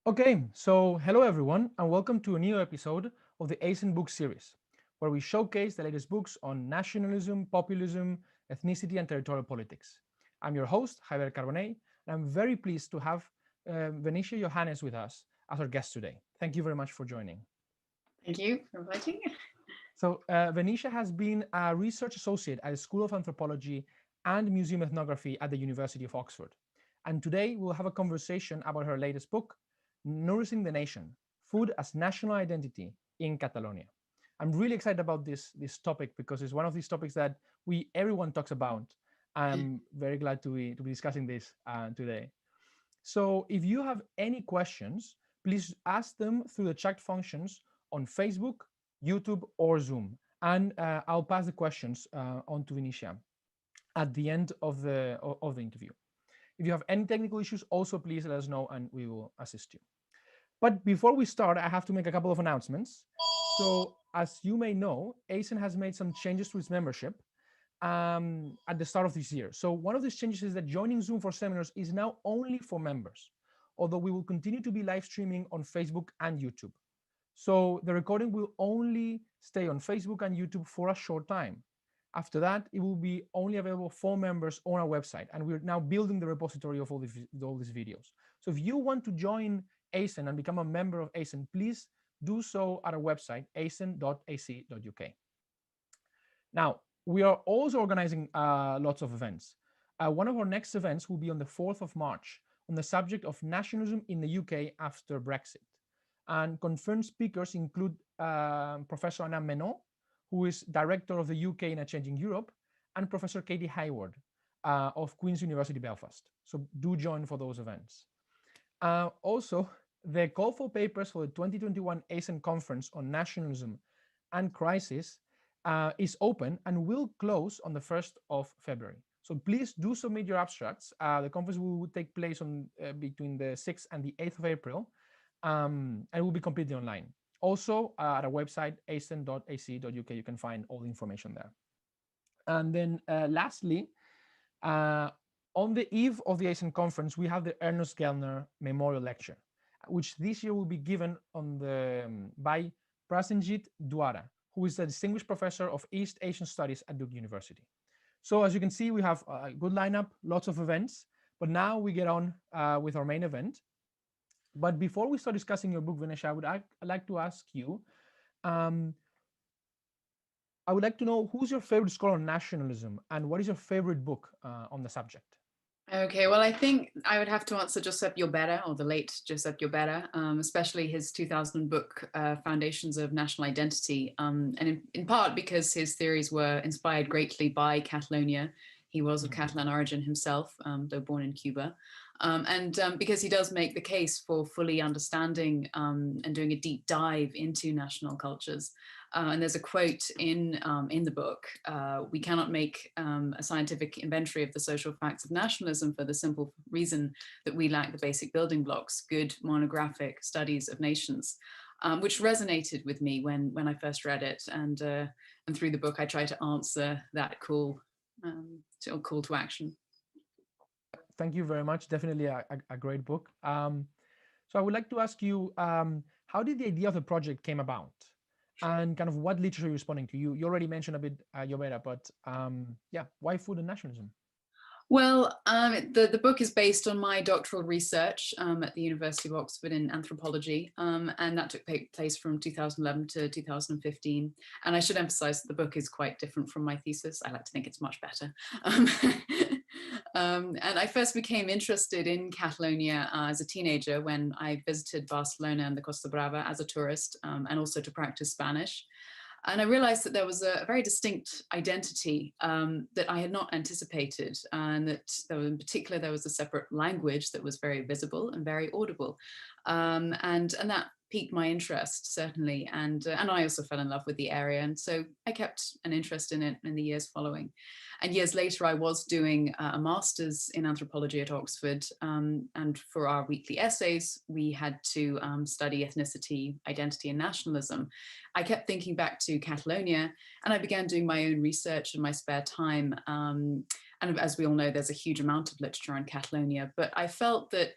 Okay, so hello everyone, and welcome to a new episode of the ASEN book series, where we showcase the latest books on nationalism, populism, ethnicity, and territorial politics. I'm your host, Javier Carbonell, and I'm very pleased to have Venetia Johannes with us as our guest today. Thank you very much for joining. Thank you for inviting. So, Venetia has been a research associate at the School of Anthropology and Museum Ethnography at the University of Oxford. And today we'll have a conversation about her latest book, Nourishing the Nation, Food as National Identity in Catalonia. I'm really excited about this topic because it's one of these topics that everyone talks about. I'm very glad to be discussing this today. So if you have any questions, please ask them through the chat functions on Facebook, YouTube, or Zoom. And I'll pass the questions on to Venetia at the end of the interview. If you have any technical issues, also please let us know and we will assist you. But before we start, I have to make a couple of announcements. So as you may know, ASEN has made some changes to its membership at the start of this year. So one of these changes is that joining Zoom for seminars is now only for members, although we will continue to be live streaming on Facebook and YouTube. So the recording will only stay on Facebook and YouTube for a short time. After that, it will be only available for members on our website. And we're now building the repository of all these videos. So if you want to join ASEN and become a member of ASEN, please do so at our website, asen.ac.uk. Now, we are also organizing lots of events. One of our next events will be on the 4th of March on the subject of nationalism in the UK after Brexit. And confirmed speakers include Professor Anna Menon, who is director of the UK in a Changing Europe, and Professor Katie Hayward of Queen's University Belfast. So do join for those events. Also, the call for papers for the 2021 ASEN conference on nationalism and crisis is open and will close on the 1st of February. So please do submit your abstracts. The conference will take place on between the 6th and the 8th of April, and it will be completely online. Also, at our website, asen.ac.uk, you can find all the information there. And then lastly, on the eve of the ASEN conference, we have the Ernest Gellner Memorial Lecture, which this year will be given by Prasenjit Dwara, who is a distinguished professor of East Asian Studies at Duke University. So as you can see, we have a good lineup, lots of events, but now we get on with our main event. But before we start discussing your book, Venetia, I'd like to ask you, I would like to know who's your favorite scholar on nationalism and what is your favorite book on the subject? Okay, well, I think I would have to answer Giuseppe Llobera, or the late Giuseppe Llobera, especially his 2000 book, Foundations of National Identity, and in part because his theories were inspired greatly by Catalonia. He was of Catalan origin himself, though born in Cuba. And because he does make the case for fully understanding and doing a deep dive into national cultures. And there's a quote in the book, we cannot make a scientific inventory of the social facts of nationalism for the simple reason that we lack the basic building blocks, good monographic studies of nations, which resonated with me when I first read it. And through the book, I try to answer that call to action. Thank you very much. Definitely a great book. So I would like to ask you, how did the idea of the project came about? And kind of what literature you're responding to? You already mentioned a bit, Llobera, but yeah, why food and nationalism? Well, the book is based on my doctoral research at the University of Oxford in anthropology, and that took place from 2011 to 2015. And I should emphasize that the book is quite different from my thesis. I like to think it's much better. And I first became interested in Catalonia as a teenager when I visited Barcelona and the Costa Brava as a tourist, and also to practice Spanish. And I realized that there was a very distinct identity that I had not anticipated, and that in particular there was a separate language that was very visible and very audible, and that piqued my interest, certainly, and I also fell in love with the area, and so I kept an interest in it in the years following. And years later, I was doing a master's in anthropology at Oxford, and for our weekly essays, we had to study ethnicity, identity, and nationalism. I kept thinking back to Catalonia, and I began doing my own research in my spare time. And as we all know, there's a huge amount of literature on Catalonia, but I felt that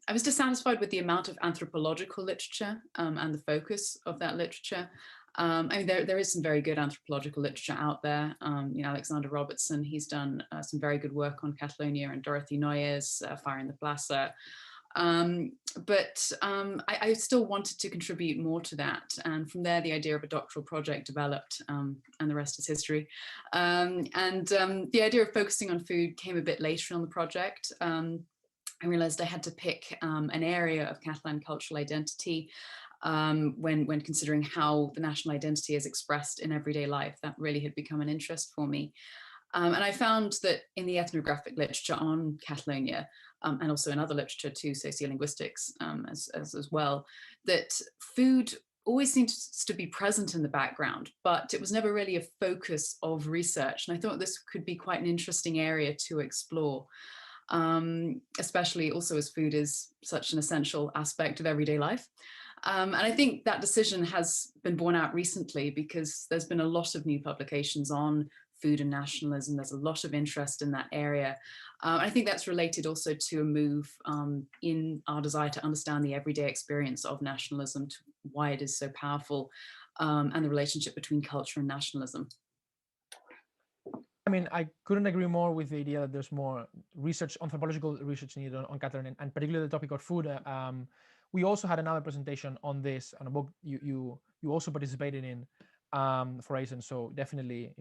I was dissatisfied with the amount of anthropological literature and the focus of that literature. I mean, there is some very good anthropological literature out there. Alexander Robertson, he's done some very good work on Catalonia, and Dorothy Noyes, Fire in the Plaza. I still wanted to contribute more to that. And from there, the idea of a doctoral project developed, and the rest is history. The idea of focusing on food came a bit later on the project. I realized I had to pick an area of Catalan cultural identity when considering how the national identity is expressed in everyday life. That really had become an interest for me. And I found that in the ethnographic literature on Catalonia, and also in other literature too, sociolinguistics as well, that food always seemed to be present in the background, but it was never really a focus of research. And I thought this could be quite an interesting area to explore. Especially also as food is such an essential aspect of everyday life. And I think that decision has been borne out recently because there's been a lot of new publications on food and nationalism. There's a lot of interest in that area. I think that's related also to a move in our desire to understand the everyday experience of nationalism, to why it is so powerful, and the relationship between culture and nationalism. I mean, I couldn't agree more with the idea that there's more research, anthropological research needed on Catalonia, and particularly the topic of food. We also had another presentation on this, on a book you also participated in for ASEN. So definitely,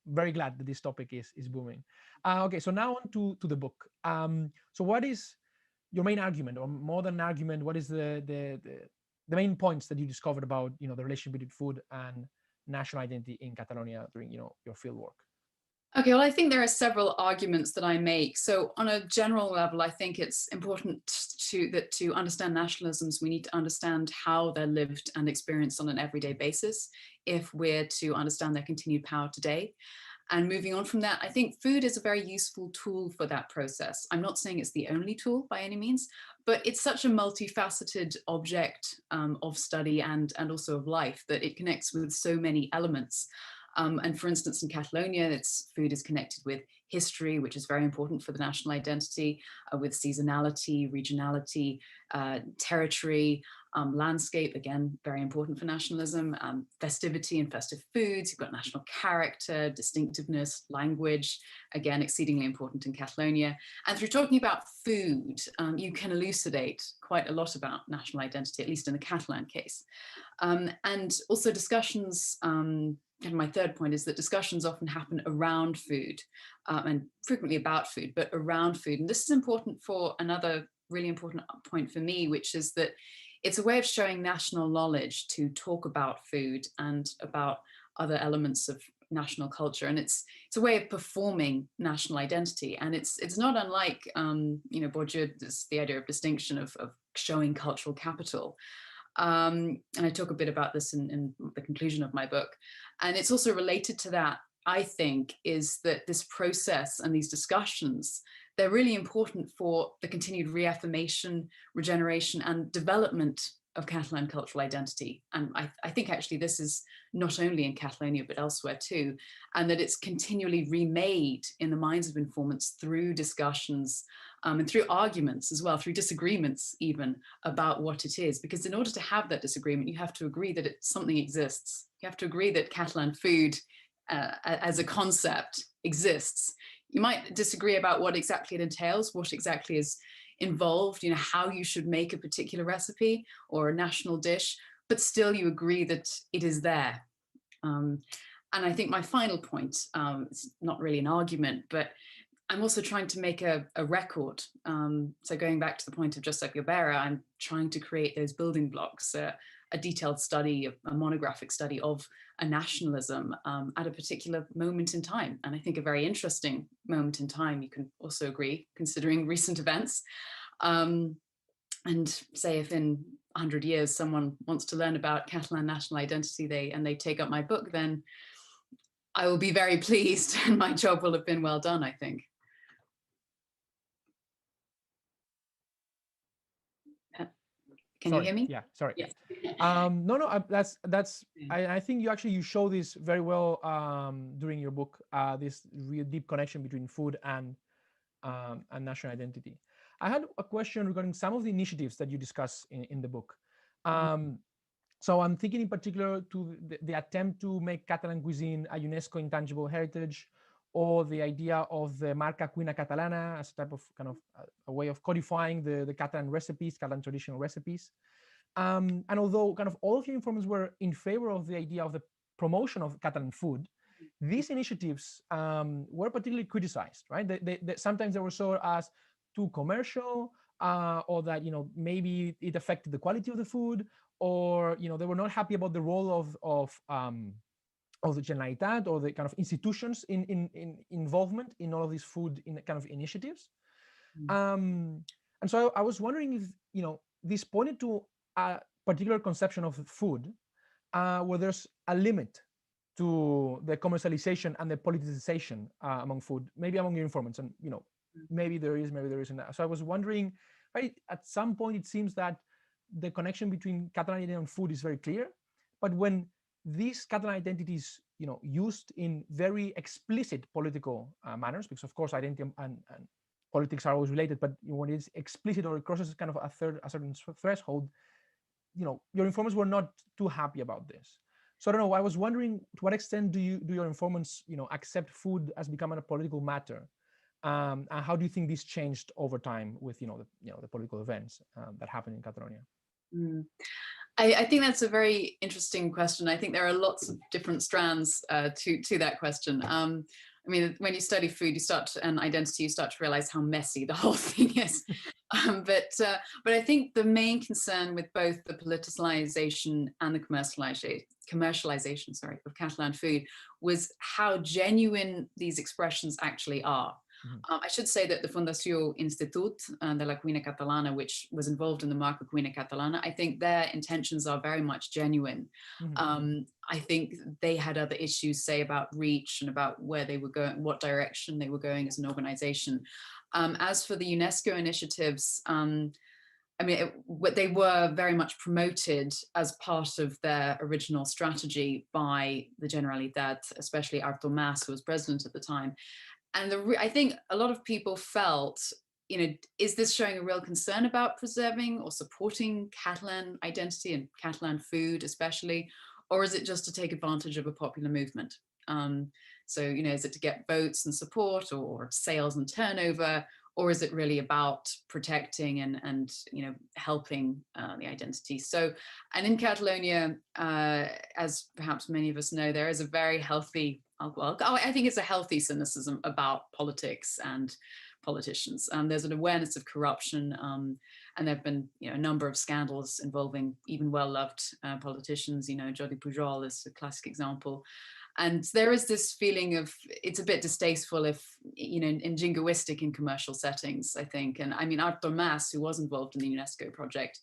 very glad that this topic is booming. Okay, so now on to the book. So what is your main argument, or more than an argument? What is the main points that you discovered about the relationship between food and national identity in Catalonia during your field work? Okay, well, I think there are several arguments that I make. So on a general level, I think it's important to understand nationalisms, we need to understand how they're lived and experienced on an everyday basis if we're to understand their continued power today. And moving on from that, I think food is a very useful tool for that process. I'm not saying it's the only tool by any means, but it's such a multifaceted object of study and also of life that it connects with so many elements. And for instance, in Catalonia, food is connected with history, which is very important for the national identity, with seasonality, regionality, territory, landscape, again, very important for nationalism, festivity and festive foods. You've got national character, distinctiveness, language, again, exceedingly important in Catalonia. And through talking about food, you can elucidate quite a lot about national identity, at least in the Catalan case. And also discussions, and my third point is that discussions often happen around food, and frequently about food, but around food. And this is important for another really important point for me, which is that it's a way of showing national knowledge to talk about food and about other elements of national culture. And it's a way of performing national identity. And it's not unlike, Bourdieu, the idea of distinction of showing cultural capital. And I talk a bit about this in the conclusion of my book. And it's also related to that, I think, is that this process and these discussions, they're really important for the continued reaffirmation, regeneration, and development of Catalan cultural identity. And I think actually this is not only in Catalonia, but elsewhere too, and that it's continually remade in the minds of informants through discussions and through arguments as well, through disagreements even about what it is. Because in order to have that disagreement, you have to agree that something exists. You have to agree that Catalan food as a concept exists. You might disagree about what exactly it entails, what exactly is involved, how you should make a particular recipe or a national dish, but still you agree that it is there. And I think my final point, it's not really an argument, but I'm also trying to make a record. So going back to the point of Josep Llovera, I'm trying to create those building blocks, a detailed study, a monographic study of a nationalism at a particular moment in time. And I think a very interesting moment in time, you can also agree, considering recent events. And say if in 100 years someone wants to learn about Catalan national identity and they take up my book, then I will be very pleased and my job will have been well done, I think. Can you hear me? Yeah, sorry. Yes. No, that's. I think you show this very well during your book. This real deep connection between food and national identity. I had a question regarding some of the initiatives that you discuss in the book. So I'm thinking in particular to the attempt to make Catalan cuisine a UNESCO intangible heritage, or the idea of the Marca Cuina Catalana as a type of kind of a way of codifying the Catalan recipes, Catalan traditional recipes. And although kind of all of your informants were in favor of the idea of the promotion of Catalan food, these initiatives were particularly criticized, right? Sometimes they were saw as too commercial, or that, you know, maybe it affected the quality of the food, or, you know, they were not happy about the role of the Generalitat or the kind of institutions in involvement in all of these food in kind of initiatives. And so I was wondering if, you know, this pointed to a particular conception of food where there's a limit to the commercialization and the politicization among food, maybe among your informants, and, you know, maybe there is, maybe there isn't. So I was wondering, right, at some point it seems that the connection between Catalan identity and food is very clear, but when these Catalan identities, you know, used in very explicit political manners, because of course identity and politics are always related, but when it's explicit or it crosses kind of a certain threshold, you know, your informants were not too happy about this. So I don't know. I was wondering, to what extent do your informants, you know, accept food as becoming a political matter, and how do you think this changed over time with, you know, the political events that happened in Catalonia? I think that's a very interesting question. I think there are lots of different strands to that question. I mean, when you study food, and identity, you start to realize how messy the whole thing is. But I think the main concern with both the politicization and the commercialization, of Catalan food was how genuine these expressions actually are. I should say that the Fundació Institut de la Cuina Catalana, which was involved in the Marca Cuina Catalana, I think their intentions are very much genuine. I think they had other issues, say, about reach and about where they were going, what direction they were going as an organization. As for the UNESCO initiatives, I mean, they were very much promoted as part of their original strategy by the Generalitat, especially Artur Mas, who was president at the time. And I think a lot of people felt, you know, is this showing a real concern about preserving or supporting Catalan identity and Catalan food especially, or is it just to take advantage of a popular movement? So, you know, is it to get votes and support or sales and turnover, or is it really about protecting and you know, helping the identity? So, and in Catalonia, as perhaps many of us know, there is a very healthy, I think it's a healthy cynicism about politics and politicians. There's an awareness of corruption, and there have been, you know, a number of scandals involving even well-loved politicians. You know, Jordi Pujol is a classic example. And there is this feeling of, it's a bit distasteful if, you know, in jingoistic in commercial settings, I think. And I mean, Artur Mas, who was involved in the UNESCO project,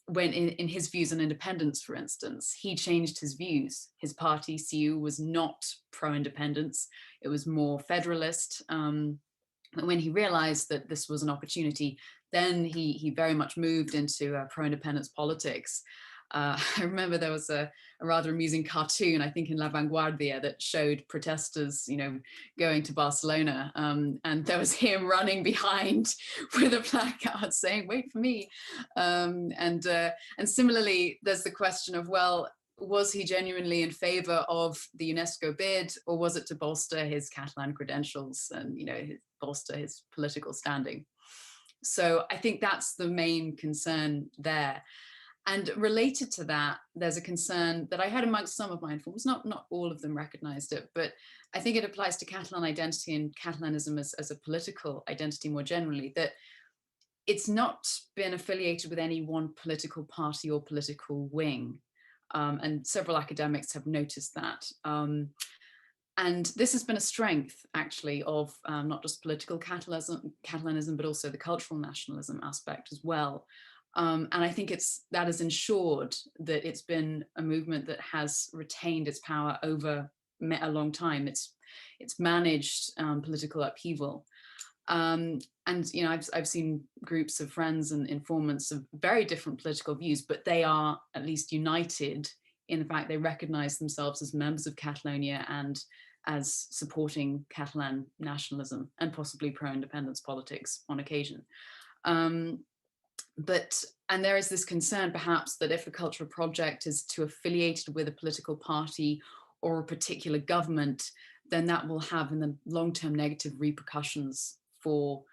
when in his views on independence, for instance, he changed his views. His party, CU, was not pro-independence. It was more federalist. But when he realized that this was an opportunity, then he very much moved into pro-independence politics. I remember there was a rather amusing cartoon, I think in La Vanguardia, that showed protesters, you know, going to Barcelona, and there was him running behind with a placard saying, "Wait for me." And similarly, there's the question of, well, was he genuinely in favor of the UNESCO bid, or was it to bolster his Catalan credentials and, you know, bolster his political standing? So I think that's the main concern there. And related to that, there's a concern that I had amongst some of my informants, not all of them recognized it, but I think it applies to Catalan identity and Catalanism as a political identity more generally, that it's not been affiliated with any one political party or political wing. And several academics have noticed that. And this has been a strength, actually, of not just political Catalanism, but also the cultural nationalism aspect as well. And I think that has ensured that it's been a movement that has retained its power over a long time. It's managed political upheaval. And, you know, I've seen groups of friends and informants of very different political views, but they are at least united in the fact they recognize themselves as members of Catalonia and as supporting Catalan nationalism and possibly pro-independence politics on occasion. And there is this concern perhaps that if a cultural project is too affiliated with a political party or a particular government, then that will have in the long-term negative repercussions for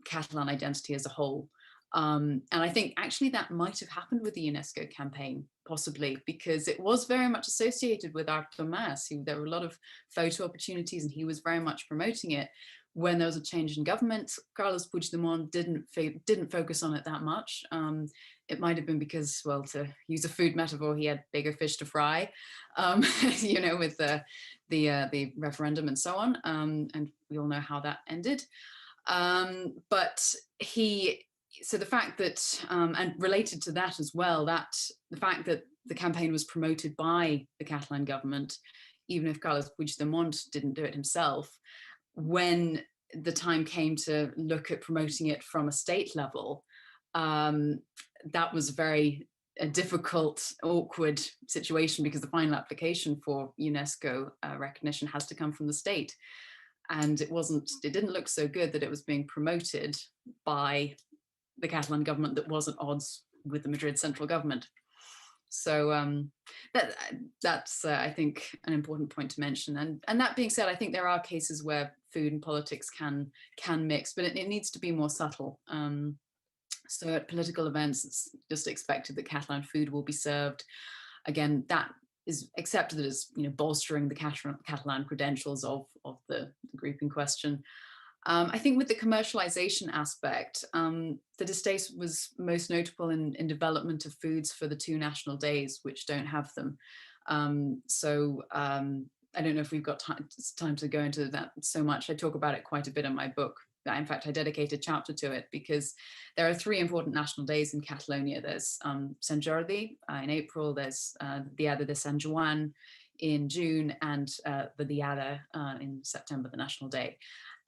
Catalan identity as a whole. And I think actually that might have happened with the UNESCO campaign, possibly, because it was very much associated with Artur Mas. There were a lot of photo opportunities and he was very much promoting it. When there was a change in government, Carles Puigdemont didn't focus on it that much. It might have been because, well, to use a food metaphor, he had bigger fish to fry, you know, with the referendum and so on. And we all know how that ended. So the fact that, and related to that as well, that the fact that the campaign was promoted by the Catalan government, even if Carles Puigdemont didn't do it himself, when the time came to look at promoting it from a state level, that was a difficult, awkward situation, because the final application for UNESCO recognition has to come from the state. And it didn't look so good that it was being promoted by the Catalan government that was at odds with the Madrid central government. So that's I think an important point to mention. And that being said, I think there are cases where food and politics can mix, but it needs to be more subtle. So at political events, it's just expected that Catalan food will be served. Again, that is accepted as, you know, bolstering the Catalan credentials of the group in question. I think with the commercialization aspect, the distaste was most notable in development of foods for the 2 national days, which don't have them. I don't know if we've got time to go into that so much. I talk about it quite a bit in my book. In fact, I dedicate a chapter to it, because there are 3 important national days in Catalonia. There's Sant Jordi in April, there's Diada de Sant Joan in June, and the Diada in September, the national day.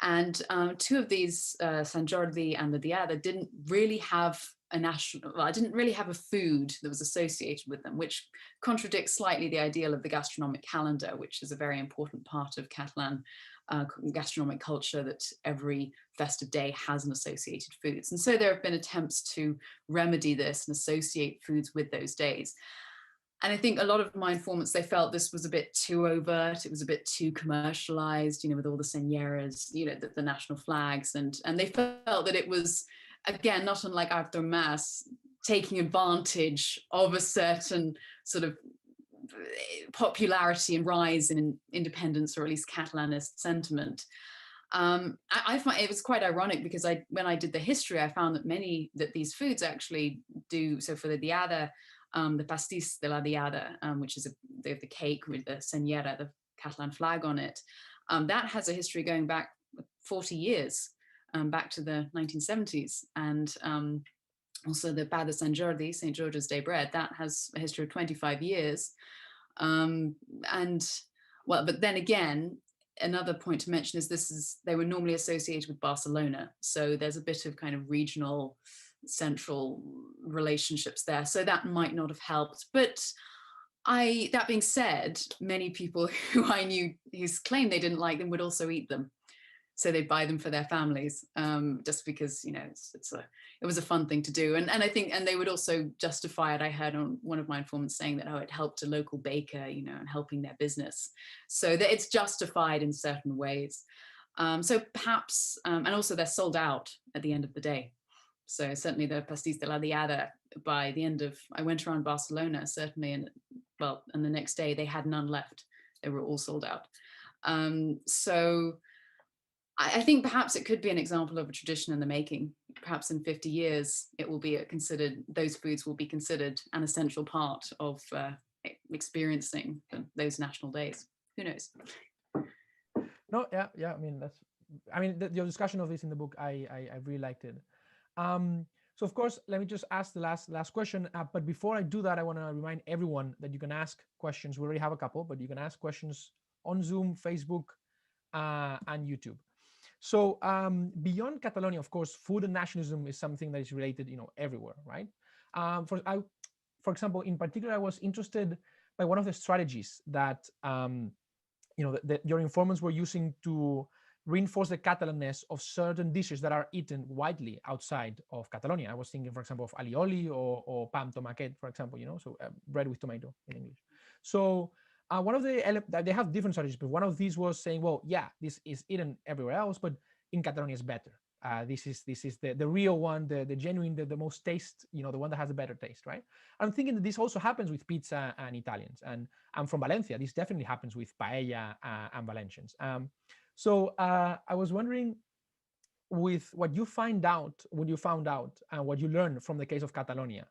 And 2 of these, Sant Jordi and the Diada, didn't really have didn't really have a food that was associated with them, which contradicts slightly the ideal of the gastronomic calendar, which is a very important part of Catalan gastronomic culture, that every festive day has an associated foods. And so there have been attempts to remedy this and associate foods with those days. And I think a lot of my informants, they felt this was a bit too overt, it was a bit too commercialized, you know, with all the señeras, you know, the national flags, and they felt that it was, again, not unlike Artur Mas, taking advantage of a certain sort of popularity and rise in independence, or at least Catalanist sentiment. I find it was quite ironic, because when I did the history, I found that these foods actually do. So for the Diada, the pastis de la Diada, which is the cake with the señera, the Catalan flag on it, that has a history going back 40 years, back to the 1970s. And also the Pa de Sant Jordi, St. George's Day bread, that has a history of 25 years. But then again, another point to mention is they were normally associated with Barcelona. So there's a bit of kind of regional, central relationships there. So that might not have helped. But that being said, many people who I knew who claimed they didn't like them would also eat them. So they'd buy them for their families, just because, you know, it was a fun thing to do. And I think, and they would also justify it. I heard on one of my informants saying that, it helped a local baker, you know, and helping their business. So that it's justified in certain ways. So perhaps, and also they're sold out at the end of the day. So certainly the pastis de la Diada, by the end of, I went around Barcelona, certainly, and the next day they had none left. They were all sold out. So I think perhaps it could be an example of a tradition in the making. Perhaps in 50 years, it will be those foods will be considered an essential part of experiencing those national days. Who knows? No, yeah. Your discussion of this in the book, I really liked it. So of course, let me just ask the last question. But before I do that, I want to remind everyone that you can ask questions. We already have a couple, but you can ask questions on Zoom, Facebook, and YouTube. So beyond Catalonia, of course, food and nationalism is something that is related, you know, everywhere, right? For example, in particular, I was interested by one of the strategies that, your informants were using to reinforce the Catalanness of certain dishes that are eaten widely outside of Catalonia. I was thinking, for example, of alioli or pam tomaquet, for example, so bread with tomato in English. So one of they have different strategies, but one of these was saying, well, yeah, this is eaten everywhere else, but in Catalonia is better. This is the real one, the genuine, the most taste, the one that has a better taste, right? I'm thinking that this also happens with pizza and Italians, and I'm from Valencia. This definitely happens with paella and Valencians. So I was wondering, with what you found out, and what you learned from the case of Catalonia,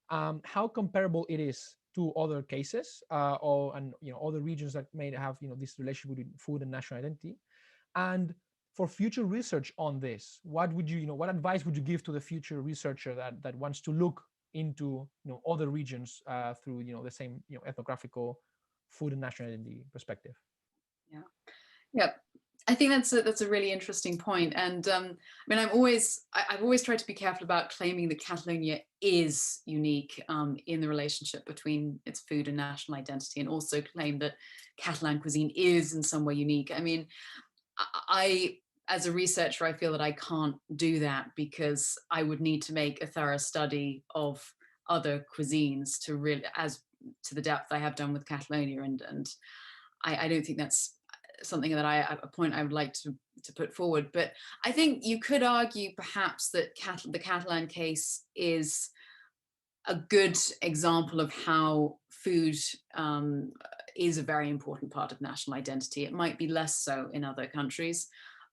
how comparable it is to other cases, and other regions that may have this relationship between food and national identity. And for future research on this, what would what advice would you give to the future researcher that wants to look into other regions through the same ethnographical food and national identity perspective? Yeah. Yeah, I think that's a really interesting point. And I mean, I've always tried to be careful about claiming that Catalonia is unique in the relationship between its food and national identity, and also claim that Catalan cuisine is in some way unique. I mean, as a researcher, I feel that I can't do that, because I would need to make a thorough study of other cuisines to really, as to the depth I have done with Catalonia, and I don't think that's something that a point I would like to put forward. But I think you could argue perhaps that the Catalan case is a good example of how food is a very important part of national identity. It might be less so in other countries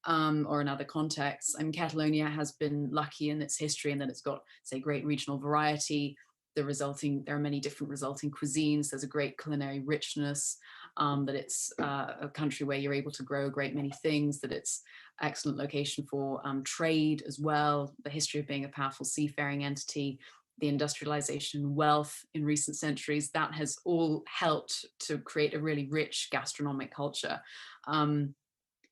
or in other contexts. I mean, Catalonia has been lucky in its history in that it's got, say, great regional variety. There are many different resulting cuisines. There's a great culinary richness, that it's a country where you're able to grow a great many things, that it's excellent location for trade as well, the history of being a powerful seafaring entity, the industrialization and wealth in recent centuries, that has all helped to create a really rich gastronomic culture. And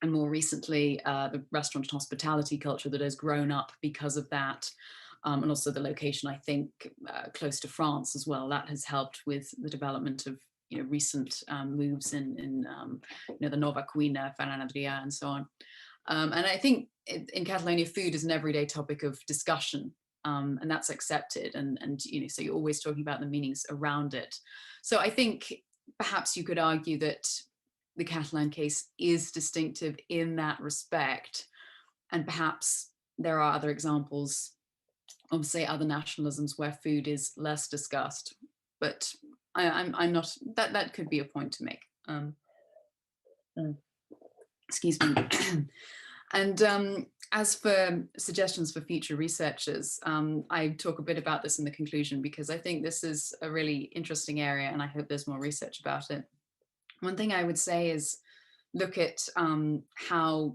more recently, the restaurant and hospitality culture that has grown up because of that. And also the location, I think, close to France as well. That has helped with the development of recent moves in the Nova Cuina, Ferran Adrià, and so on. And I think in Catalonia, food is an everyday topic of discussion, and that's accepted. And so you're always talking about the meanings around it. So I think perhaps you could argue that the Catalan case is distinctive in that respect, and perhaps there are other examples of, say, other nationalisms where food is less discussed, but I'm not, that could be a point to make. Excuse me. And as for suggestions for future researchers, I talk a bit about this in the conclusion, because I think this is a really interesting area and I hope there's more research about it. One thing I would say is look at how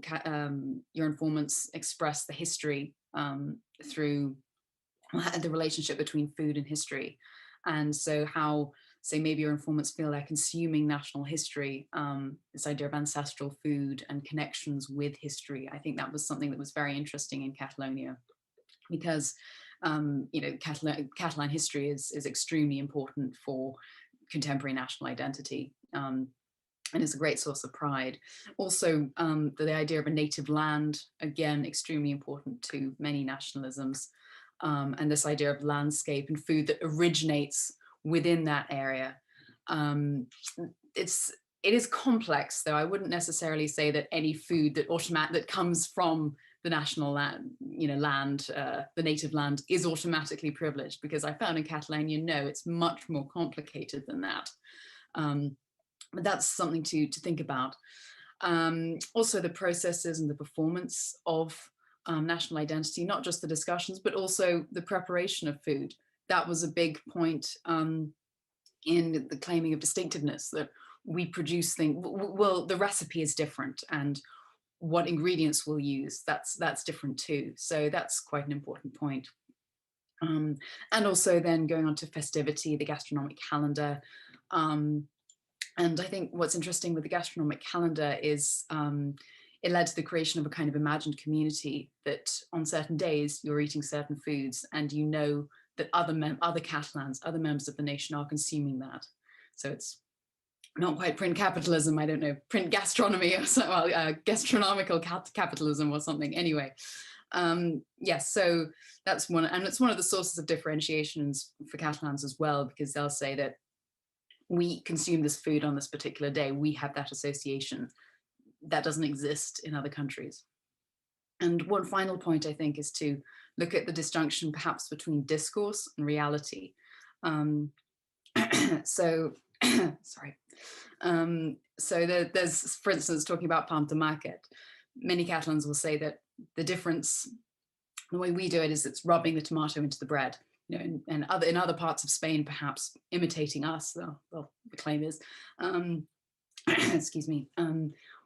your informants express the history through the relationship between food and history. And so how, say, maybe your informants feel they're consuming national history, this idea of ancestral food and connections with history. I think that was something that was very interesting in Catalonia, because Catalan history is extremely important for contemporary national identity. And is a great source of pride. Also, the idea of a native land, again, extremely important to many nationalisms. And this idea of landscape and food that originates within that area. It is complex, though. I wouldn't necessarily say that any food that comes from the national land, the native land, is automatically privileged, because I found in Catalonia, no, it's much more complicated than that. But that's something to think about. Also, the processes and the performance of national identity, not just the discussions, but also the preparation of food. That was a big point in the claiming of distinctiveness, that we produce things, well, the recipe is different, and what ingredients we'll use, that's different too. So that's quite an important point. And also then going on to festivity, the gastronomic calendar. And I think what's interesting with the gastronomic calendar is it led to the creation of a kind of imagined community, that on certain days you're eating certain foods, and you know that other Catalans, other members of the nation, are consuming that. So it's not quite print capitalism, I don't know, print gastronomy or so, gastronomical capitalism or something. Anyway, yes, so that's one, and it's one of the sources of differentiations for Catalans as well, because they'll say that we consume this food on this particular day, we have that association that doesn't exist in other countries. And one final point, I think, is to look at the disjunction perhaps between discourse and reality. So, sorry. So there's, for instance, talking about palm to market. Many Catalans will say that the difference, the way we do it, is it's rubbing the tomato into the bread. You know, and in other parts of Spain, perhaps imitating us. Well, the claim is, excuse me.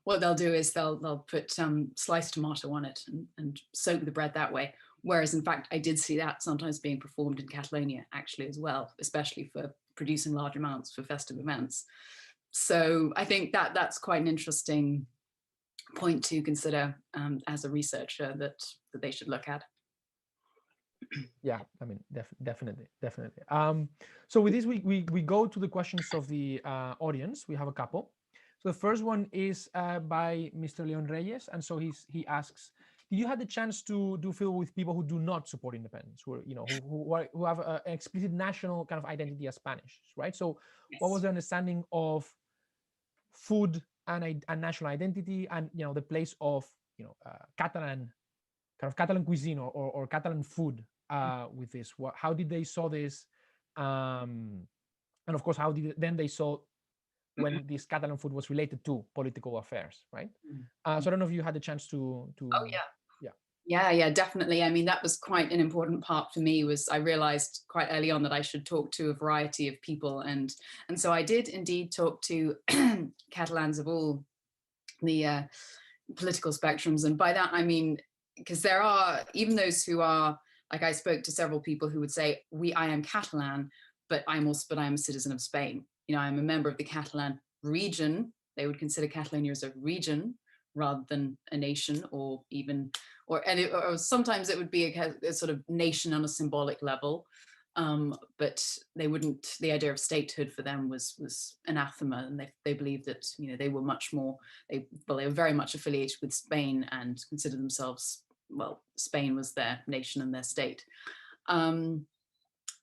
What they'll do is they'll put sliced tomato on it and soak the bread that way. Whereas, in fact, I did see that sometimes being performed in Catalonia actually as well, especially for producing large amounts for festive events. So I think that's quite an interesting point to consider as a researcher that they should look at. Yeah, I mean, definitely. So with this, we go to the questions of the audience. We have a couple. So the first one is by Mr. Leon Reyes, and so he asks, did you have the chance to do field with people who do not support independence, who are, you know, who have an explicit national kind of identity as Spanish, right? So Yes. what was the understanding of food and national identity, and, you know, the place of, you know, Catalan cuisine or Catalan food with this? How did they saw this, and of course, how did then they saw when this Catalan food was related to political affairs, right? So I don't know if you had the chance to. Oh yeah, definitely. I mean, that was quite an important part for me. Was I realized quite early on that I should talk to a variety of people, and so I did indeed talk to Catalans of all the political spectrums, and by that I mean, because there are even those who are, like, I spoke to several people who would say, I am Catalan, but I am a citizen of Spain. You know, I'm a member of the Catalan region. They would consider Catalonia as a region rather than a nation, or even, or sometimes it would be a sort of nation on a symbolic level. But they wouldn't, the idea of statehood for them was anathema, and they believed that, you know, they were much more, they were very much affiliated with Spain and considered themselves, well, Spain was their nation and their state.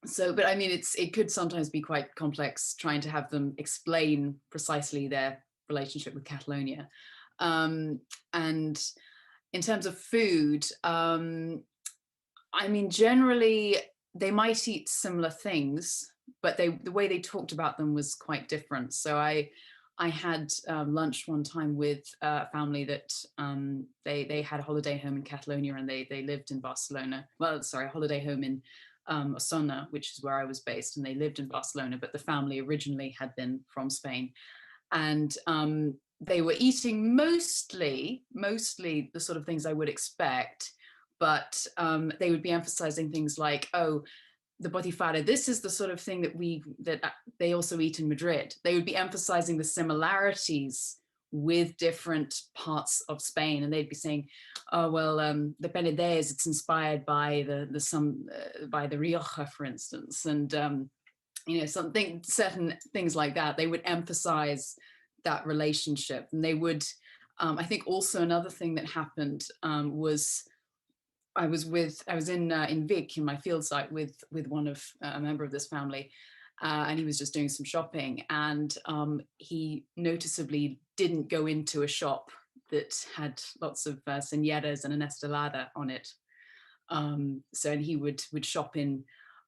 So, but I mean, it could sometimes be quite complex trying to have them explain precisely their relationship with Catalonia. And in terms of food, I mean, generally they might eat similar things, but the way they talked about them was quite different. So I had lunch one time with a family that they had a holiday home in Catalonia, and they lived in Barcelona. Well, sorry, a holiday home in Osona, which is where I was based, and they lived in Barcelona, but the family originally had been from Spain. And they were eating mostly the sort of things I would expect, but they would be emphasizing things like, oh, the botifara, this is the sort of thing that they also eat in Madrid. They would be emphasizing the similarities with different parts of Spain, and they'd be saying, oh well, the Penedès, it's inspired by by the Rioja, for instance, and you know, certain things like that. They would emphasize that relationship, and they would. I think also another thing that happened was I was in Vic, in my field site, with one of a member of this family, and he was just doing some shopping, and he noticeably didn't go into a shop that had lots of señeras and an estelada on it. So, and he would shop in,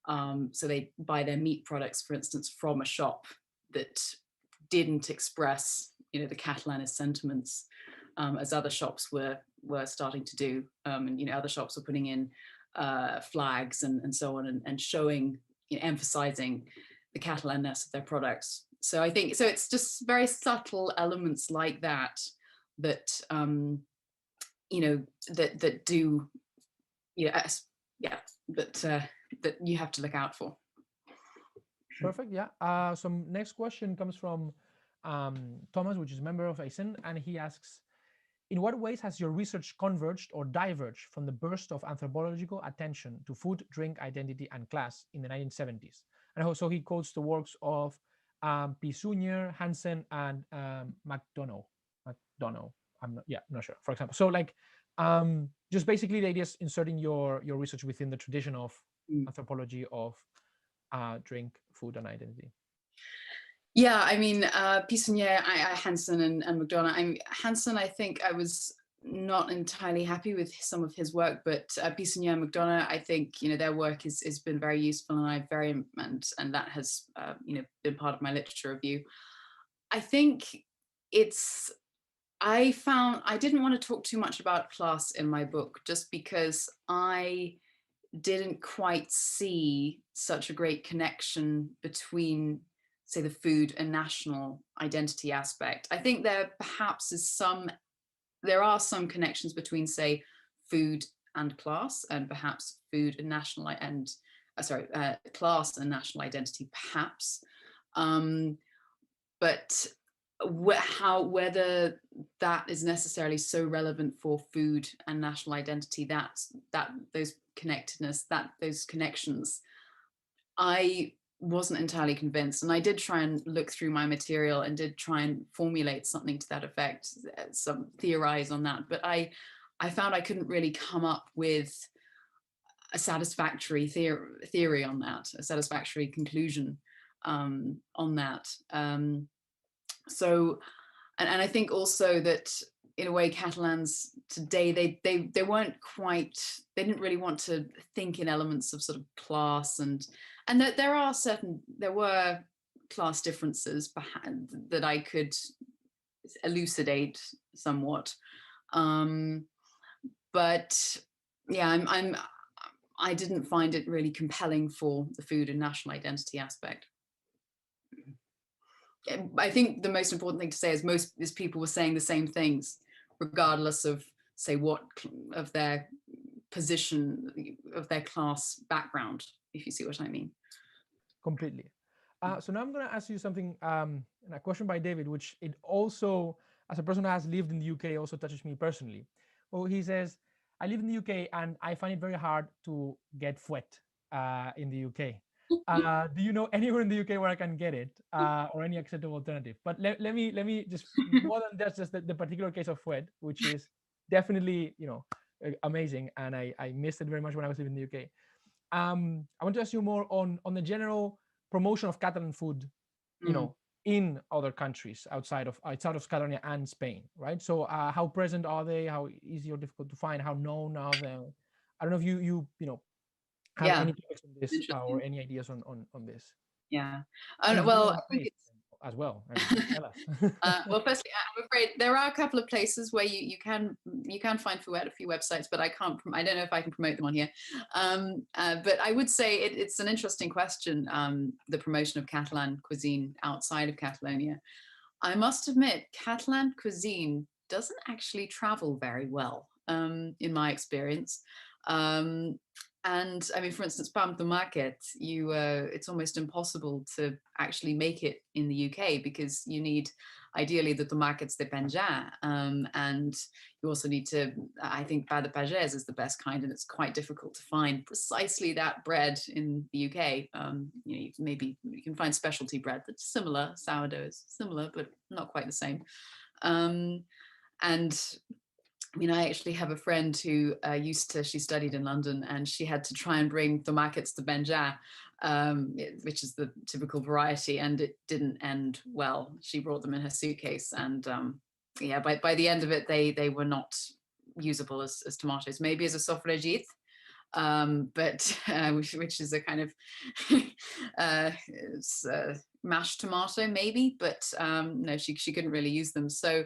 so they buy their meat products, for instance, from a shop that didn't express, you know, the Catalanist sentiments, as other shops were starting to do, and, you know, other shops were putting in flags and so on, and showing, you know, emphasizing the Catalanness of their products. So I think, so it's just very subtle elements like that you know, that do, you know, that you have to look out for. Perfect. Yeah. So next question comes from Thomas, which is a member of ASEN, and he asks, in what ways has your research converged or diverged from the burst of anthropological attention to food, drink, identity, and class in the 1970s? And also he quotes the works of Pisunier, Hansen, and McDonough. McDonough. Not sure. For example, so like just basically the idea is inserting your research within the tradition of anthropology of drink, food, and identity. Yeah, I mean, Pisunier, Hansen, and McDonough. Hansen, I think I was not entirely happy with some of his work, but Pisunier and McDonough, I think their work has been very useful, and that has been part of my literature review. I think I didn't want to talk too much about class in my book, just because I didn't quite see such a great connection between, say, the food and national identity aspect. I think there are some connections between, say, food and class, and perhaps food and class and national identity, perhaps. But whether that is necessarily so relevant for food and national identity, that those connections, I wasn't entirely convinced. And I did try and look through my material and did try and formulate something to that effect, some theorize on that, but I found I couldn't really come up with a satisfactory theory on that, a satisfactory conclusion on that. So, and I think also that in a way Catalans today, they didn't really want to think in elements of sort of class, and that there were class differences that I could elucidate somewhat. But yeah, I didn't find it really compelling for the food and national identity aspect. I think the most important thing to say is people were saying the same things, regardless of, say, what of their position, of their class background, if you see what I mean. Completely. So now I'm going to ask you something, a question by David, which it also, as a person who has lived in the UK, also touches me personally. Well, he says, I live in the UK and I find it very hard to get fouet in the UK. Do you know anywhere in the UK where I can get it, or any acceptable alternative? But let me just, more than that's just the particular case of fouet, which is definitely amazing, and I missed it very much when I was living in the UK. I want to ask you more on the general promotion of Catalan food, in other countries outside of Catalonia and Spain, right? So how present are they? How easy or difficult to find? How known are they? I don't know if you have any topics on this or any ideas on this. Yeah. Well, I think it's as well. I mean, tell us. Well, firstly, I'm afraid there are a couple of places where you can find food at a few websites, but I don't know if I can promote them on here. But I would say it's an interesting question, the promotion of Catalan cuisine outside of Catalonia. I must admit, Catalan cuisine doesn't actually travel very well, in my experience. And I mean, for instance, Pam the market, it's almost impossible to actually make it in the UK, because you need ideally the tomates de penja, and you also need to, I think, pa de pagès is the best kind, and it's quite difficult to find precisely that bread in the UK. Maybe you can find specialty bread that's similar, sourdough is similar, but not quite the same. And I mean, I actually have a friend who she studied in London, and she had to try and bring tomates de Benja, which is the typical variety, and it didn't end well. She brought them in her suitcase, and by the end of it, they were not usable as tomatoes, maybe as a sofregit, but which is a kind of it's mashed tomato maybe, but no, she couldn't really use them. So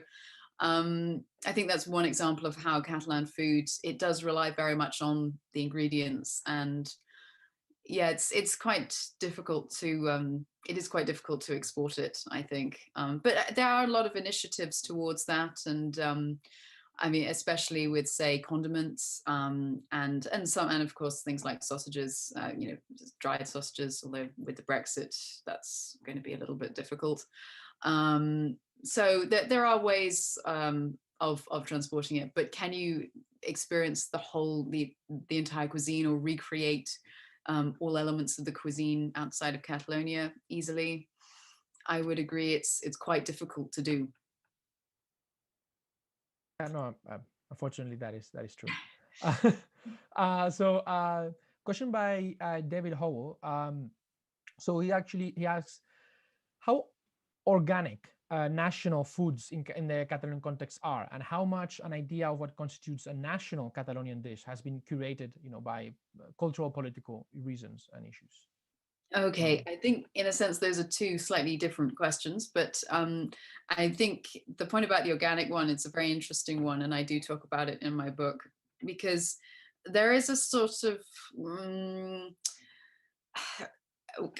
I think that's one example of how Catalan food, it does rely very much on the ingredients, and yeah, it's quite difficult to export it, I think. But there are a lot of initiatives towards that, and I mean, especially with, say, condiments, and of course things like sausages, dried sausages, although with the Brexit that's going to be a little bit difficult. So there are ways of transporting it, but can you experience the entire cuisine, or recreate all elements of the cuisine outside of Catalonia easily? I would agree it's quite difficult to do. No, unfortunately, that is true. Question by David Howell. So he asks, how organic national foods in the Catalan context are, and how much an idea of what constitutes a national Catalonian dish has been curated, by cultural, political reasons and issues. Okay, I think in a sense those are two slightly different questions, but I think the point about the organic one, it's a very interesting one, and I do talk about it in my book, because there is a sort of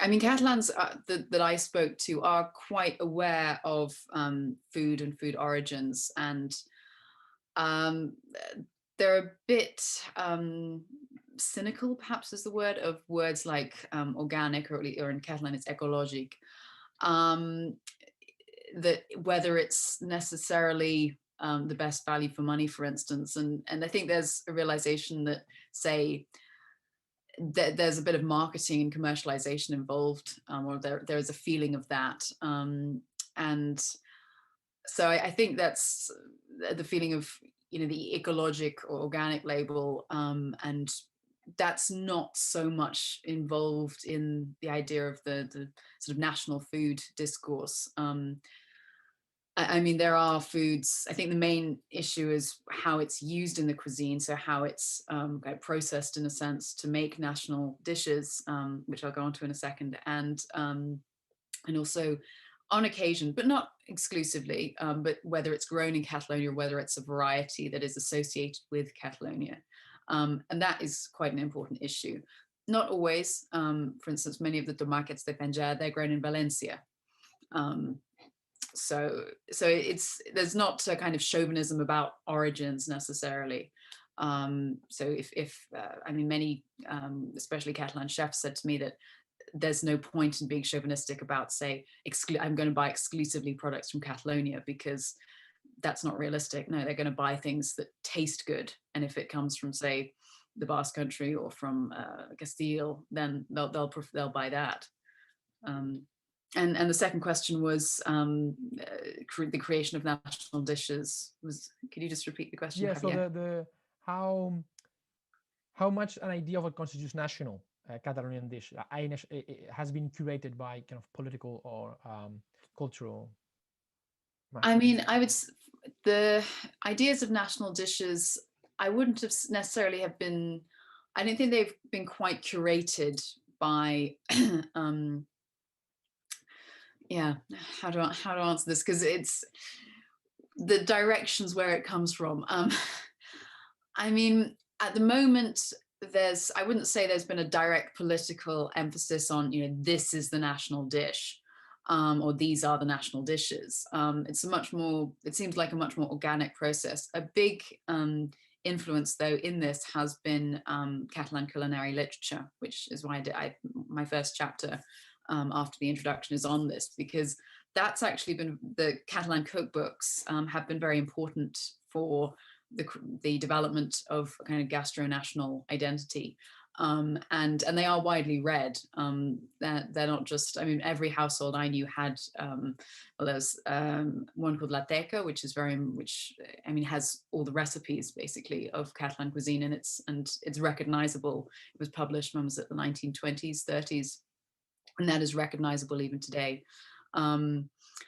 I mean, Catalans that I spoke to are quite aware of food and food origins, and they're a bit cynical, perhaps is the word, of words like organic, or in Catalan it's ecologic, that whether it's necessarily the best value for money, for instance. And I think there's a realization that, say, there's a bit of marketing and commercialization involved, or there is a feeling of that. And so I think that's the feeling of, the ecologic or organic label, and that's not so much involved in the idea of the sort of national food discourse. I mean, there are foods. I think the main issue is how it's used in the cuisine, so how it's processed in a sense to make national dishes, which I'll go on to in a second, and also on occasion, but not exclusively, but whether it's grown in Catalonia or whether it's a variety that is associated with Catalonia. And that is quite an important issue. Not always. For instance, many of the tomates de penjar, they're grown in Valencia. So there's not a kind of chauvinism about origins necessarily. So if I mean, many, especially Catalan chefs, said to me that there's no point in being chauvinistic about, say, I'm going to buy exclusively products from Catalonia, because that's not realistic. No, they're going to buy things that taste good, and if it comes from, say, the Basque Country or from Castile, then they'll buy that. And the second question was the creation of national dishes. Could you just repeat the question? Yeah. So the how much an idea of what constitutes national Catalonian dish has been curated by kind of political or cultural. I mean, the ideas of national dishes, I wouldn't have necessarily have been. I don't think they've been quite curated by. Yeah, how to answer this, because it's the directions where it comes from. I mean, at the moment, I wouldn't say there's been a direct political emphasis on, this is the national dish, or these are the national dishes. It seems like a much more organic process. A big influence, though, in this has been Catalan culinary literature, which is why my first chapter after the introduction is on this, because that's actually been, the Catalan cookbooks have been very important for the development of a kind of gastro-national identity, and they are widely read. They're not just, I mean, every household I knew had, there's one called La Teca, which has all the recipes basically of Catalan cuisine, and it's recognizable. It was published, when was it, the 1920s, 30s, and that is recognizable even today.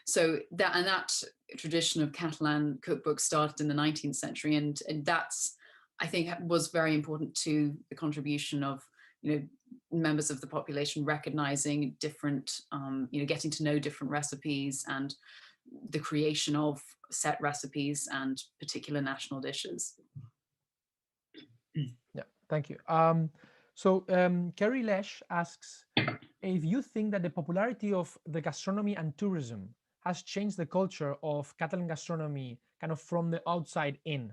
So that tradition of Catalan cookbooks started in the 19th century, and that's, I think, was very important to the contribution of, members of the population recognizing different, getting to know different recipes, and the creation of set recipes and particular national dishes. Yeah, thank you. So Kerry Lesh asks if you think that the popularity of the gastronomy and tourism has changed the culture of Catalan gastronomy kind of from the outside in.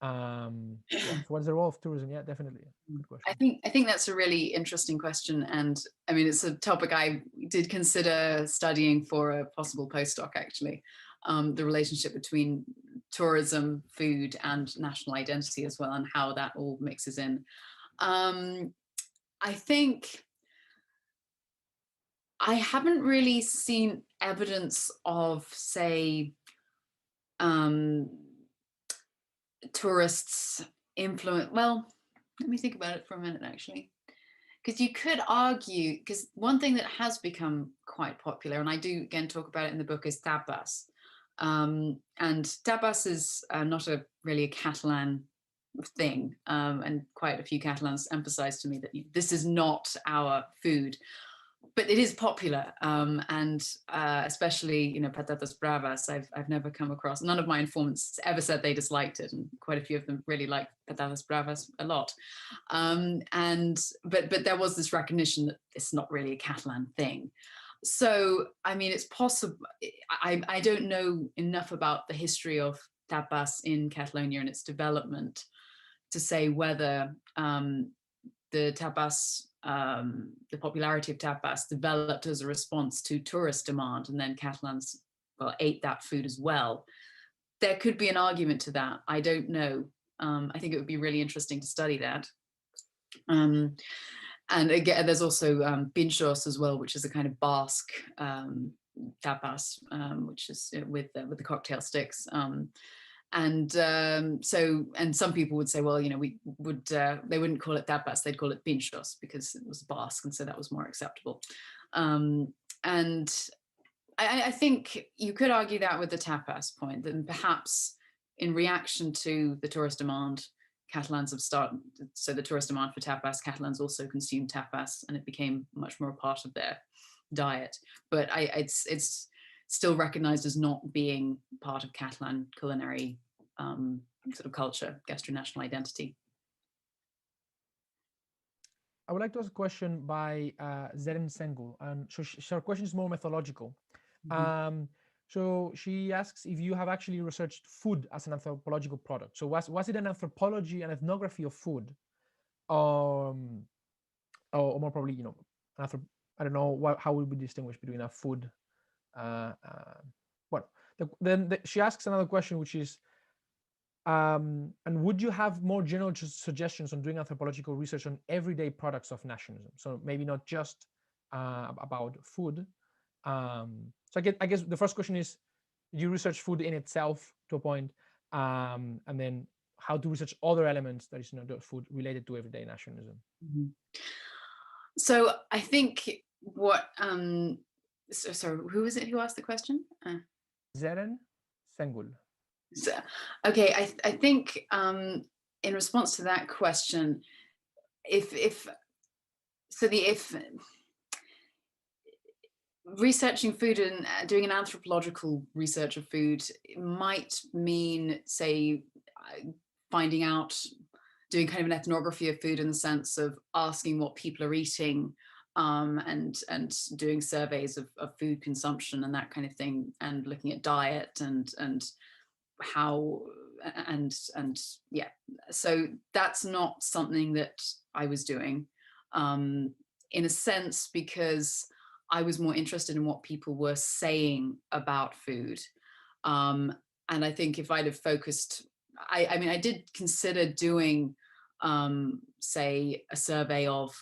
Yeah, so what's the role of tourism? Yeah, definitely. Good question. I think that's a really interesting question, and I mean, it's a topic I did consider studying for a possible postdoc, actually. The relationship between tourism, food, and national identity as well, and how that all mixes in. I think I haven't really seen evidence of, say, tourists influence. Well, let me think about it for a minute, actually. Because you could argue, because one thing that has become quite popular, and I do again talk about it in the book, is tapas. And tapas is not really a Catalan thing, and quite a few Catalans emphasize to me that this is not our food, but it is popular, and especially patatas bravas. I've never come across, none of my informants ever said they disliked it, and quite a few of them really like patatas bravas a lot. But there was this recognition that it's not really a Catalan thing. So I mean, it's possible. I don't know enough about the history of tapas in Catalonia and its development to say whether the tapas, the popularity of tapas developed as a response to tourist demand, and then Catalans, well, ate that food as well. There could be an argument to that. I don't know. I think it would be really interesting to study that. And again, there's also pinchos as well, which is a kind of Basque tapas, which is with the cocktail sticks. And some people would say, well, we would they wouldn't call it tapas, they'd call it pinchos because it was Basque, and so that was more acceptable. And I think you could argue that with the tapas point, that perhaps in reaction to the tourist demand, Catalans have started, so the tourist demand for tapas, Catalans also consumed tapas, and it became much more a part of their diet. But it's still recognized as not being part of Catalan culinary sort of culture, gastronational identity. I would like to ask a question by Zeren Sengul, and so her question is more methodological. So she asks if you have actually researched food as an anthropological product. So was it an anthropology and ethnography of food, or more probably, I don't know how would we distinguish between a food. She asks another question, which is, and would you have more general suggestions on doing anthropological research on everyday products of nationalism? So maybe not just about food. So I guess the first question is, you research food in itself to a point, and then how to research other elements that is not food related to everyday nationalism. So I think what sorry, who is it who asked the question? Zeren Sengul. So, okay, I think in response to that question, if researching food and doing an anthropological research of food might mean, say, finding out, doing kind of an ethnography of food in the sense of asking what people are eating, and doing surveys of food consumption and that kind of thing, and looking at diet and how and yeah. So that's not something that I was doing, in a sense, because I was more interested in what people were saying about food. And I think if I'd have focused, I mean, I did consider doing, say, a survey of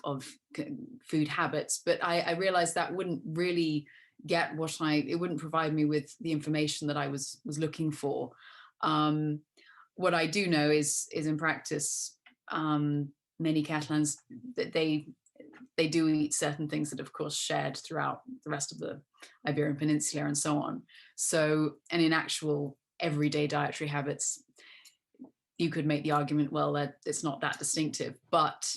food habits, but I realized that wouldn't really get it wouldn't provide me with the information that I was looking for. What I do know is in practice, many Catalans, that they do eat certain things that, of course, shared throughout the rest of the Iberian Peninsula and so on. So, and in actual everyday dietary habits, you could make the argument, well, that it's not that distinctive. But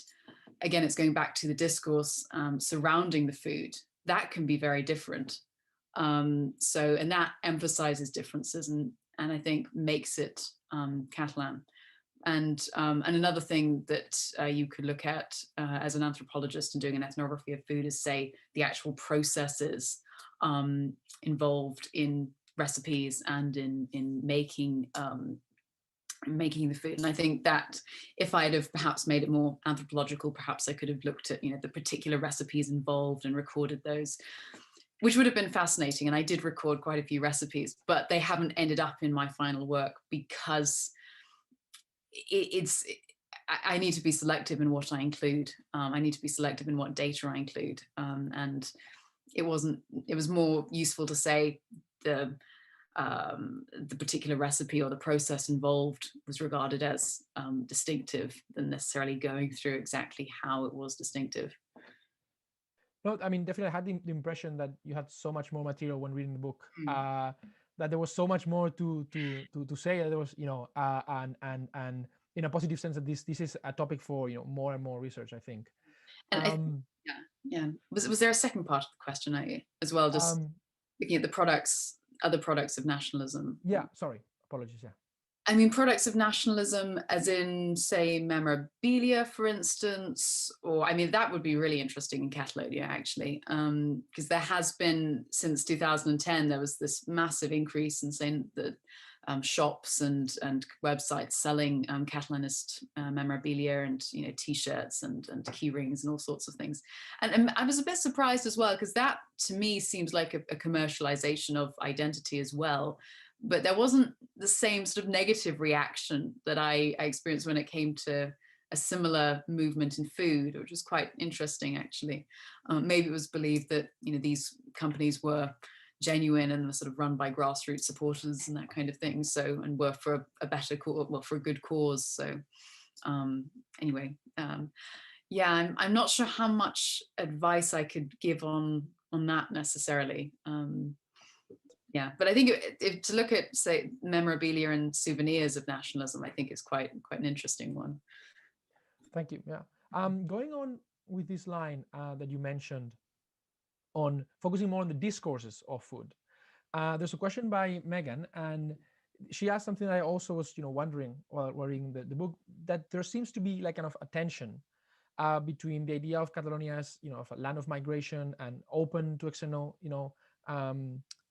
again, it's going back to the discourse surrounding the food. That can be very different. And that emphasizes differences and I think makes it Catalan. And another thing that you could look at as an anthropologist and doing an ethnography of food is, say, the actual processes involved in recipes and in making the food. And I think that if I'd have perhaps made it more anthropological, perhaps I could have looked at the particular recipes involved and recorded those, which would have been fascinating. And I did record quite a few recipes, but they haven't ended up in my final work because I need to be selective in what I include. I need to be selective in what data I include. And it was more useful to say the particular recipe or the process involved was regarded as distinctive than necessarily going through exactly how it was distinctive. No, I mean, definitely I had the impression that you had so much more material when reading the book, that there was so much more to say. That there was, and in a positive sense, that this is a topic for more and more research, I think. And yeah. Was there a second part of the question as well? Just looking at the other products of nationalism. Yeah, sorry, apologies. Yeah. I mean, products of nationalism, as in, say, memorabilia, for instance, or I mean, that would be really interesting in Catalonia, actually, because there has been, since 2010, there was this massive increase in, say, the shops and websites selling Catalanist memorabilia and T-shirts and key rings and all sorts of things. And I was a bit surprised as well, because that to me seems like a commercialization of identity as well. But there wasn't the same sort of negative reaction that I experienced when it came to a similar movement in food, which was quite interesting, actually. Maybe it was believed that these companies were genuine and were sort of run by grassroots supporters and that kind of thing. So, and were for a better cause, well, for a good cause. So, anyway, yeah, I'm not sure how much advice I could give on that necessarily. Yeah, but I think to look at, say, memorabilia and souvenirs of nationalism, I think is quite an interesting one. Thank you. Yeah. Going on with this line that you mentioned on focusing more on the discourses of food. There's a question by Megan, and she asked something I also was, wondering while reading the book, that there seems to be like kind of a tension between the idea of Catalonia as, of a land of migration and open to external,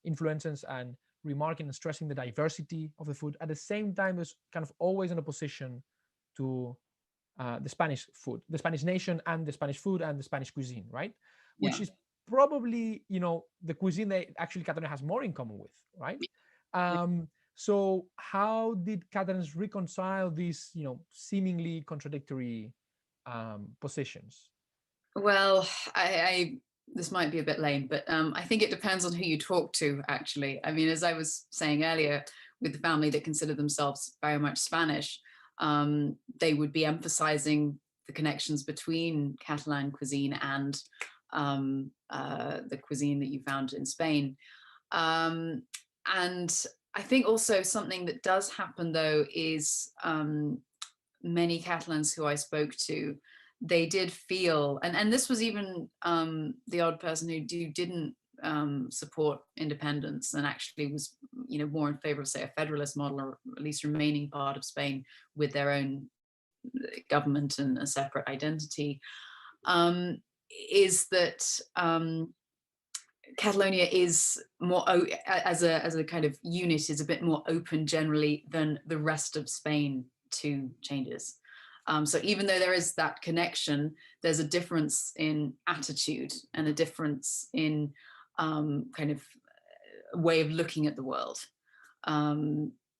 influences, and remarking and stressing the diversity of the food. At the same time, there's kind of always an opposition to the Spanish food, the Spanish nation, and the Spanish food and the Spanish cuisine, right? Which is probably, the cuisine that actually Catalonia has more in common with, right? So how did Catalans reconcile these, seemingly contradictory positions? Well, I this might be a bit lame, but I think it depends on who you talk to, actually. I mean, as I was saying earlier, with the family that consider themselves very much Spanish, they would be emphasizing the connections between Catalan cuisine and the cuisine that you found in Spain. And I think also something that does happen, though, is many Catalans who I spoke to, they did feel, and this was even the odd person who didn't support independence and actually was, more in favor of, say, a federalist model, or at least remaining part of Spain with their own government and a separate identity, is that Catalonia is more, as a kind of unit, is a bit more open generally than the rest of Spain to changes. So even though there is that connection, there's a difference in attitude and a difference in kind of way of looking at the world.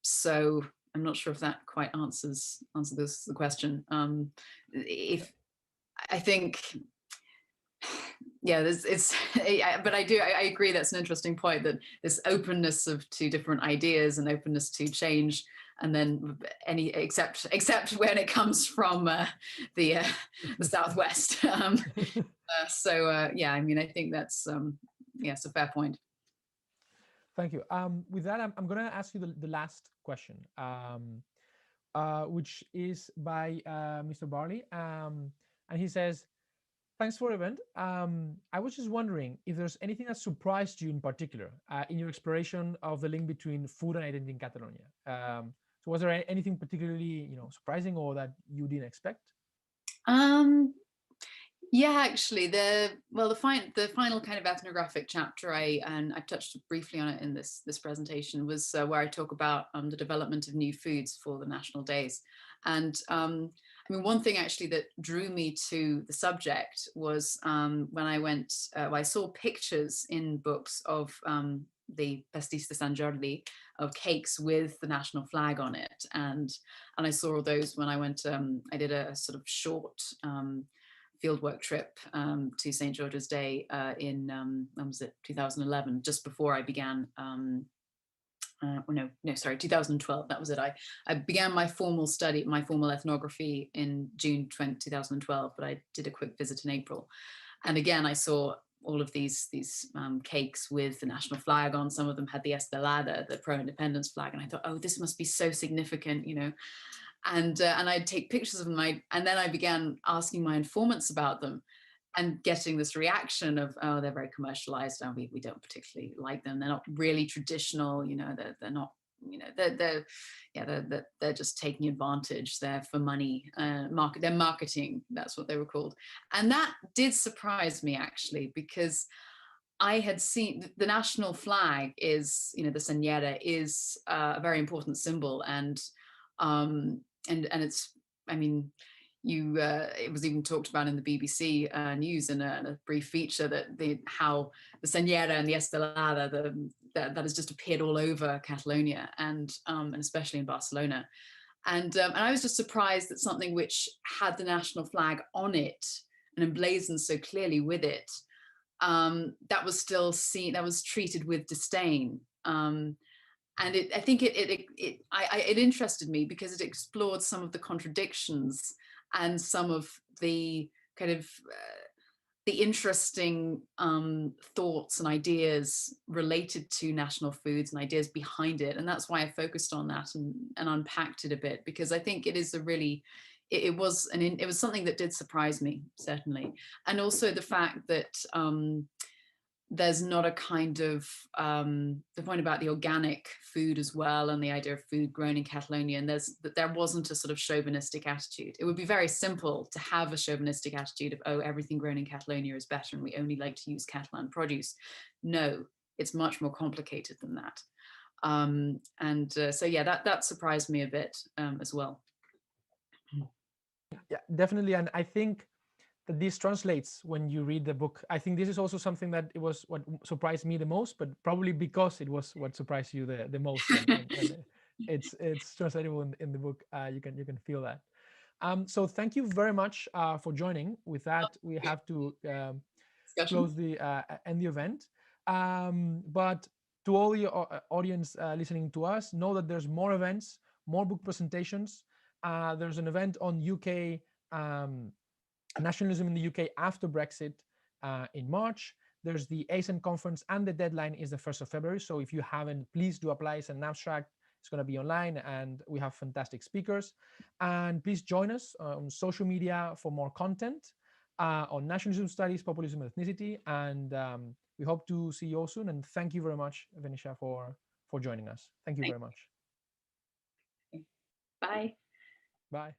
So I'm not sure if that quite answers the question. If I think, yeah, but I agree that's an interesting point, that this openness to different ideas and openness to change, and then except when it comes from the Southwest. Yeah, I mean, I think that's it's a fair point. Thank you. With that, I'm going to ask you the last question, which is by Mr. Barley, and he says, "Thanks for the event. I was just wondering if there's anything that surprised you in particular in your exploration of the link between food and identity in Catalonia. So was there anything particularly, surprising or that you didn't expect?" Yeah, actually, the final kind of ethnographic chapter, I touched briefly on it in this presentation, was where I talk about the development of new foods for the national days. And I mean, one thing actually that drew me to the subject was when I went, I saw pictures in books of the Pastis de San Jordi, of cakes with the national flag on it, and I saw all those when I went. I did a sort of short fieldwork trip to St. George's Day in, when was it, 2011, just before I began, 2012, that was it. I began my formal study, my formal ethnography in June 2012, but I did a quick visit in April. And again, I saw all of these cakes with the national flag on. Some of them had the estelada, the pro-independence flag. And I thought, oh, this must be so significant, you know. And I'd take pictures of them. And then I began asking my informants about them and getting this reaction of, oh, they're very commercialized. And we don't particularly like them. They're not really traditional, you know, they're not, you know, they're just taking advantage. They're for money, they're marketing. That's what they were called. And that did surprise me, actually, because I had seen the national flag is, you know, the señera is a very important symbol. And it's, I mean, it was even talked about in the BBC news in a brief feature that how the señera and the estelada, that has just appeared all over Catalonia and especially in Barcelona. And I was just surprised that something which had the national flag on it and emblazoned so clearly with it, that was still seen, that was treated with disdain. And I think it interested me because it explored some of the contradictions and some of the kind of the interesting thoughts and ideas related to national foods and ideas behind it. And that's why I focused on that and unpacked it a bit, because I think it is a really, it was something that did surprise me, certainly. And also the fact that there's not a kind of, the point about the organic food as well, and the idea of food grown in Catalonia, and there wasn't a sort of chauvinistic attitude. It would be very simple to have a chauvinistic attitude of, oh, everything grown in Catalonia is better and we only like to use Catalan produce. No, it's much more complicated than that. So yeah, that surprised me a bit as well. Yeah, definitely. And I think that this translates when you read the book. I think this is also something that it was what surprised me the most, but probably because it was what surprised you the most. And it's translatable in the book. You can feel that. So thank you very much for joining. With that, we have to close the end the event. But to all the audience listening to us, know that there's more events, more book presentations. There's an event on UK. Nationalism in the UK after Brexit in March. There's the ASEN conference, and the deadline is the 1st of February. So if you haven't, please do apply as an abstract. It's going to be online, and we have fantastic speakers. And please join us on social media for more content on nationalism studies, populism, and ethnicity. And we hope to see you all soon. And thank you very much, Venetia, for joining us. Thank you very much. Bye. Bye.